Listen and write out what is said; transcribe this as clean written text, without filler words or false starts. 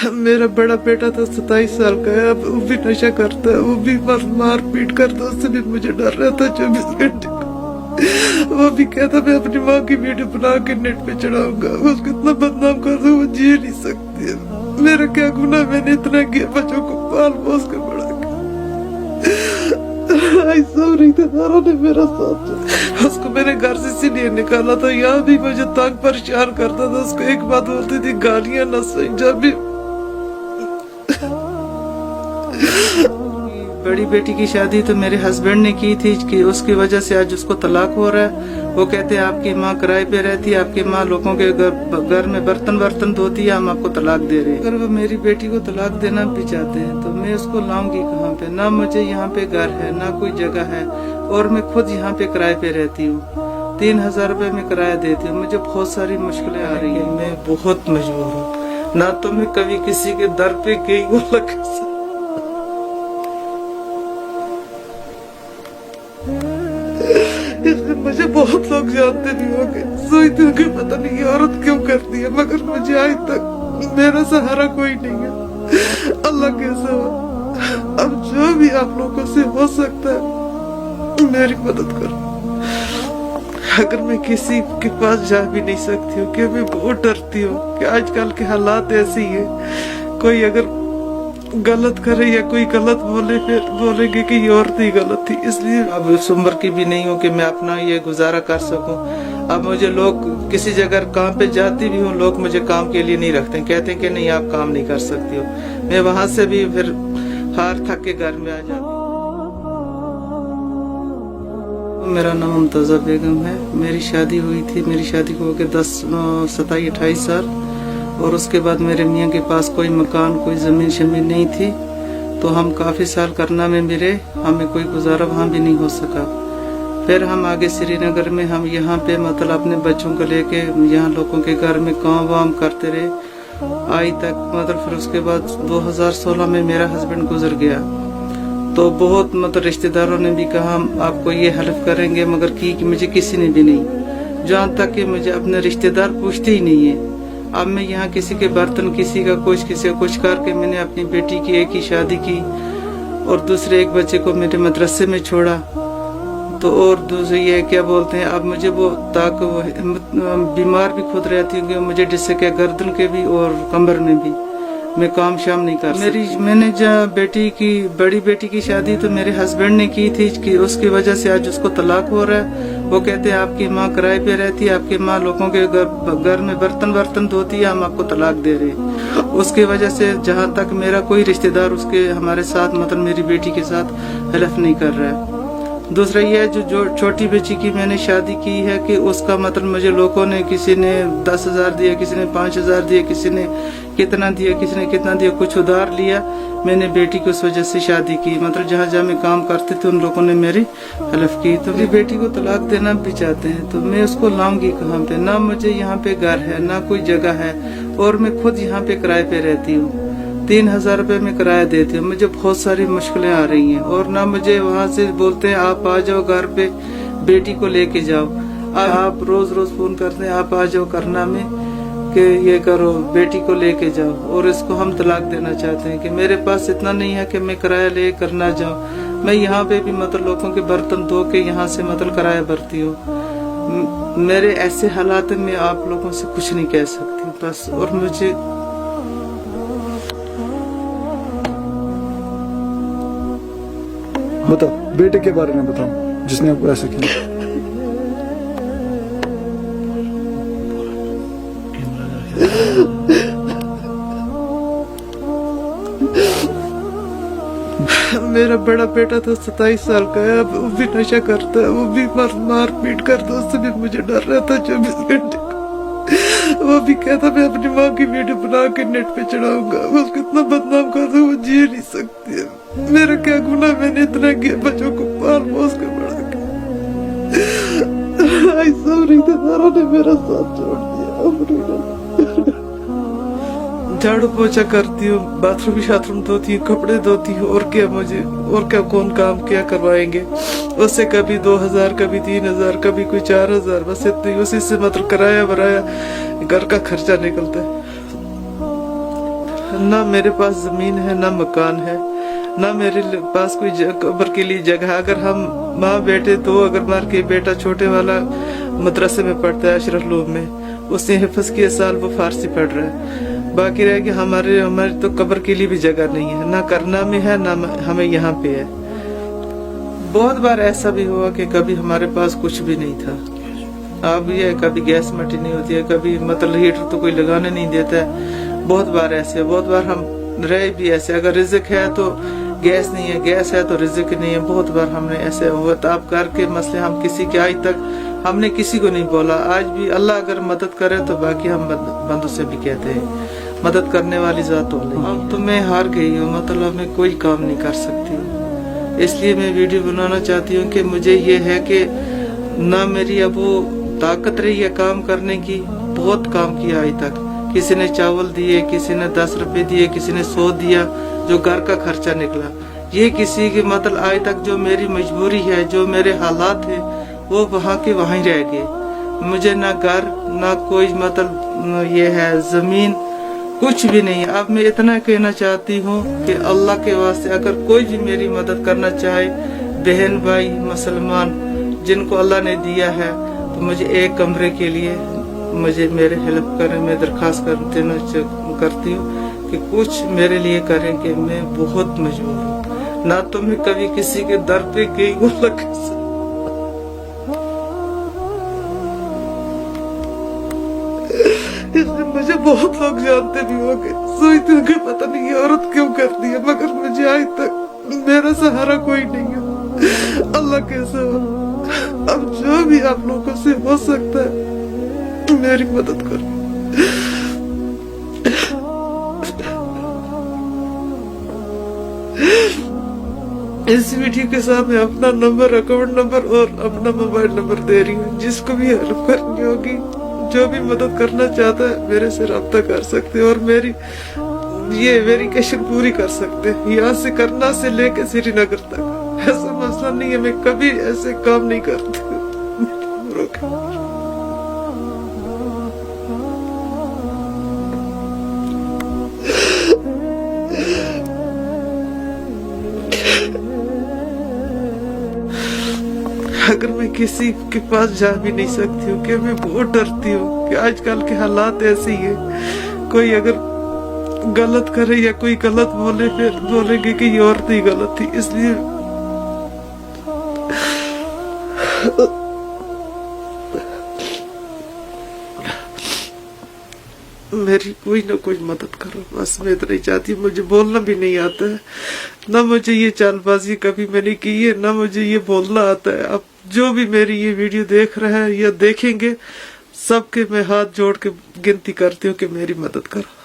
मेरा बड़ा बेटा तो 27 साल का है, अब वो भी नशा करता है, वो भी मार पीट करता है, उससे भी मुझे डर रहता है 24 घंटे। वो भी कहता मैं अपनी माँ की वीडियो बना के नेट पे चढ़ाऊंगा, उसको इतना बदनाम कर दूं वो जी नहीं सकती है। मेरा क्या गुनाह, मैंने इतना किया, बच्चों को पाल पोस कर बड़ा ऐसा रिश्तेदारों ने मेरा साथ दिया। उसको मैंने घर से इसीलिए निकाला था, यहाँ भी मुझे तंग परेशान करता था। उसको एक बात बोलती थी, गालियां न सही। जब भी बड़ी बेटी की शादी तो मेरे हस्बैंड ने की थी कि उसकी वजह से आज उसको तलाक हो रहा है। वो कहते हैं आपकी माँ किराए पे रहती है, आपकी माँ लोगों के घर में बर्तन धोती है, हम आपको तलाक दे रहे हैं। अगर वो मेरी बेटी को तलाक देना भी चाहते हैं तो मैं उसको लाऊंगी कहाँ पे? ना मुझे यहाँ पे घर है, ना कोई जगह है, और मैं खुद यहाँ पे किराए पे रहती हूँ। 3000 रुपए में किराया देती हूँ। मुझे बहुत सारी मुश्किलें आ रही है, मैं बहुत मजबूर हूँ। ना तो मैं कभी किसी के दर पे गई हूँ, मुझे बहुत लोग जानते भी होंगे, सोचते होंगे पता नहीं ये औरत क्यों करती है, मगर मुझे आज तक मेरा सहारा कोई नहीं है। अल्लाह के सिवा अब जो भी आप लोगों से हो सकता है मेरी मदद करो। अगर मैं किसी के पास जा भी नहीं सकती हूँ कि मैं बहुत डरती हूँ कि आजकल के हालात ऐसे ही है, कोई अगर गलत करे या कोई गलत बोले फिर बोलेंगे कि ये औरत ही गलत थी। इसलिए अब इस उम्र की भी नहीं हूँ कि मैं अपना ये गुजारा कर सकूं। अब मुझे लोग किसी जगह काम पे जाती भी हूँ, लोग मुझे काम के लिए नहीं रखते, कहते हैं कि नहीं आप काम नहीं कर सकती हो। मैं वहां से भी फिर हार थक के घर में आ जाती हूँ। मेरा नाम मुमताज़ा बेगम है। मेरी शादी हुई थी, मेरी शादी को हो गए 27-28 साल, और उसके बाद मेरे मियाँ के पास कोई मकान, कोई ज़मीन शमीन नहीं थी, तो हम काफ़ी साल करना में मिले, हमें कोई गुजारा वहाँ भी नहीं हो सका। फिर हम आगे श्रीनगर में हम यहाँ पे मतलब अपने बच्चों को लेके यहाँ लोगों के घर में काम वाम करते रहे आई तक। मतलब फिर उसके बाद 2016 में मेरा हस्बैंड गुजर गया, तो बहुत मतलब रिश्तेदारों ने भी कहा हम आपको ये हेल्प करेंगे, मगर की मुझे किसी ने भी नहीं। जहाँ तक कि मुझे अपने रिश्तेदार पूछते ही नहीं है। अब मैं यहाँ किसी के बर्तन, किसी का कुछ, किसी का कुछ करके मैंने अपनी बेटी की एक ही शादी की और दूसरे एक बच्चे को मेरे मदरसे में छोड़ा। तो और दूसरे ये क्या बोलते हैं, अब मुझे वो ताकि वो बीमार भी खुद रहती हूँ, मुझे जिससे क्या गर्दन के भी और कमर में भी मैं काम शाम नहीं कर मैंने जब बड़ी बेटी की शादी तो मेरे हस्बैंड ने की थी कि उसकी वजह से आज उसको तलाक हो रहा है। वो कहते हैं आपकी माँ किराए पे रहती है, आपकी माँ लोगों के घर में बर्तन धोती है, हम आपको तलाक दे रहे हैं। उसकी वजह से जहाँ तक मेरा कोई रिश्तेदार उसके हमारे साथ मतलब मेरी बेटी के साथ हेल्प नहीं कर रहा है। दूसरा ये है जो छोटी बच्ची की मैंने शादी की है कि उसका मतलब मुझे लोगों ने, किसी ने 10,000 दिया, किसी ने 5,000 दिया, किसी ने कितना दिया, किसी ने कितना दिया, कुछ उधार लिया। मैंने बेटी को उस वजह से शादी की। मतलब जहाँ जहाँ मैं काम करती थी उन लोगों ने मेरी हेल्प की। तो मेरी बेटी को तलाक देना भी चाहते हैं तो मैं उसको लाऊंगी कहाँ पे? ना मुझे यहाँ पे घर है, ना कोई जगह है, और मैं खुद यहाँ पे किराए पे रहती हूँ। 3000 रुपए में किराया देती हूँ। मुझे बहुत सारी मुश्किलें आ रही हैं, और ना मुझे वहाँ से बोलते हैं आप आ जाओ घर पे, बेटी को लेके जाओ। आप रोज फोन करते हैं आप आ जाओ करना में कि ये करो, बेटी को लेके जाओ, और इसको हम तलाक देना चाहते हैं कि मेरे पास इतना नहीं है कि मैं किराया ले कर ना जाऊँ। मैं यहाँ पे भी मतलब लोगों के बर्तन धो के यहाँ से मतलब किराया भरती हूँ। मेरे ऐसे हालात में आप लोगों से कुछ नहीं कह सकती बस। और मुझे बताओ बेटे के बारे में बताओ जिसने आपको ऐसा किया। मेरा बड़ा बेटा तो 27 साल का है, अब वो भी नशा करता है, वो भी मार पीट करता है, उससे भी मुझे डर रहता है 24 घंटे। वो भी कहता मैं अपनी माँ की वीडियो बना के नेट पे चढ़ाऊंगा, उसको इतना बदनाम कर दूं वो जी नहीं सकती है। मेरा क्या गुनाह, मैंने इतना किया, बच्चों को पाल पोस के बड़ा ऐसा रिश्तेदारों ने मेरा साथ छोड़ दिया। झाड़ू पोछा करती हूँ, बाथरूम शाथरूम धोती हूँ, कपड़े धोती हूँ, और क्या मुझे और क्या कौन काम क्या करवाएंगे। उससे कभी 2000, कभी 3000, कभी कोई 4000, बस इतनी उसी से मतलब किराया भराया घर का खर्चा निकलता है। ना मेरे पास जमीन है, ना मकान है, ना मेरे पास कोई कब्र के लिए जगह। अगर हम माँ बेटे तो अगर मार के बेटा छोटे वाला मदरसे में पढ़ता है अशरफ में, उसने हिफ्ज किया साल, वो फारसी पढ़ रहा है। बाकी रह गया हमारे तो कब्र के लिए भी जगह नहीं है, ना करना में है ना हमें यहाँ पे है। बहुत बार ऐसा भी हुआ कि कभी हमारे पास कुछ भी नहीं था। अब ये कभी गैस मटी नहीं होती है, कभी मतलब हीटर तो कोई लगाने नहीं देता है। बहुत बार ऐसे, बहुत बार हम रहे भी ऐसे, अगर रिज़्क है तो गैस नहीं है, गैस है तो रिज़्क नहीं है। बहुत बार हमने ऐसे हुआ ताब करके मसले हम किसी के आज तक हमने किसी को नहीं बोला। आज भी अल्लाह अगर मदद करे तो बाकी हम बंदों से भी कहते हैं मदद करने वाली ज़ात हो। अब तो मैं हार गई हूँ, मतलब मैं कोई काम नहीं कर सकती। इसलिए मैं वीडियो बनाना चाहती हूँ कि मुझे ये है कि ना मेरी अब वो ताकत रही है काम करने की। बहुत काम किया आज तक, किसी ने चावल दिए, किसी ने 10 रुपए दिए, किसी ने 100 दिया, जो घर का खर्चा निकला। ये किसी की मतलब आज तक जो मेरी मजबूरी है, जो मेरे हालात है, वो वहाँ के वहीं रह गए। मुझे ना घर ना कोई मतलब ये है जमीन, कुछ भी नहीं। अब मैं इतना कहना चाहती हूँ कि अल्लाह के वास्ते अगर कोई भी मेरी मदद करना चाहे, बहन भाई मुसलमान जिनको अल्लाह ने दिया है, तो मुझे एक कमरे के लिए मुझे मेरे हेल्प करें। मैं दरख्वास्त करती हूँ कि कुछ मेरे लिए करें कि मैं बहुत मजबूर हूँ। ना तो मैं कभी किसी के दर पे गई हूँ, मुझे बहुत लोग जानते भी होंगे, सोचते होंगे पता नहीं ये औरत क्यों करती है, मगर मुझे आज तक मेरा सहारा कोई नहीं है अल्लाह के सिवा। अब जो भी आप लोगों से हो सकता है मेरी मदद करो। इस वीडियो के साथ मैं अपना नंबर, अकाउंट नंबर और अपना मोबाइल नंबर दे रही हूँ। जिसको भी हेल्प करनी होगी, जो भी मदद करना चाहता है, मेरे से रब्ता कर सकते हैं और मेरी ये वेरिफिकेशन पूरी कर सकते हैं। यहाँ से करना से लेके श्रीनगर तक ऐसा मसला नहीं है, मैं कभी ऐसे काम नहीं करती। अगर मैं किसी के पास जा भी नहीं सकती हूँ कि मैं बहुत डरती हूँ कि आजकल के हालात ऐसे ही है। कोई अगर गलत करे या कोई गलत बोले, फिर बोलेंगे कि ये औरत ही गलत थी। इसलिए मेरी कोई ना कोई मदद करो, बस मैं इतना ही चाहती हूँ। मुझे बोलना भी नहीं आता है, ना मुझे ये चालबाजी कभी मैंने की है, ना मुझे ये बोलना आता है। अब जो भी मेरी ये वीडियो देख रहे हैं या देखेंगे, सबके मैं हाथ जोड़ के गिनती करती हूँ कि मेरी मदद करो।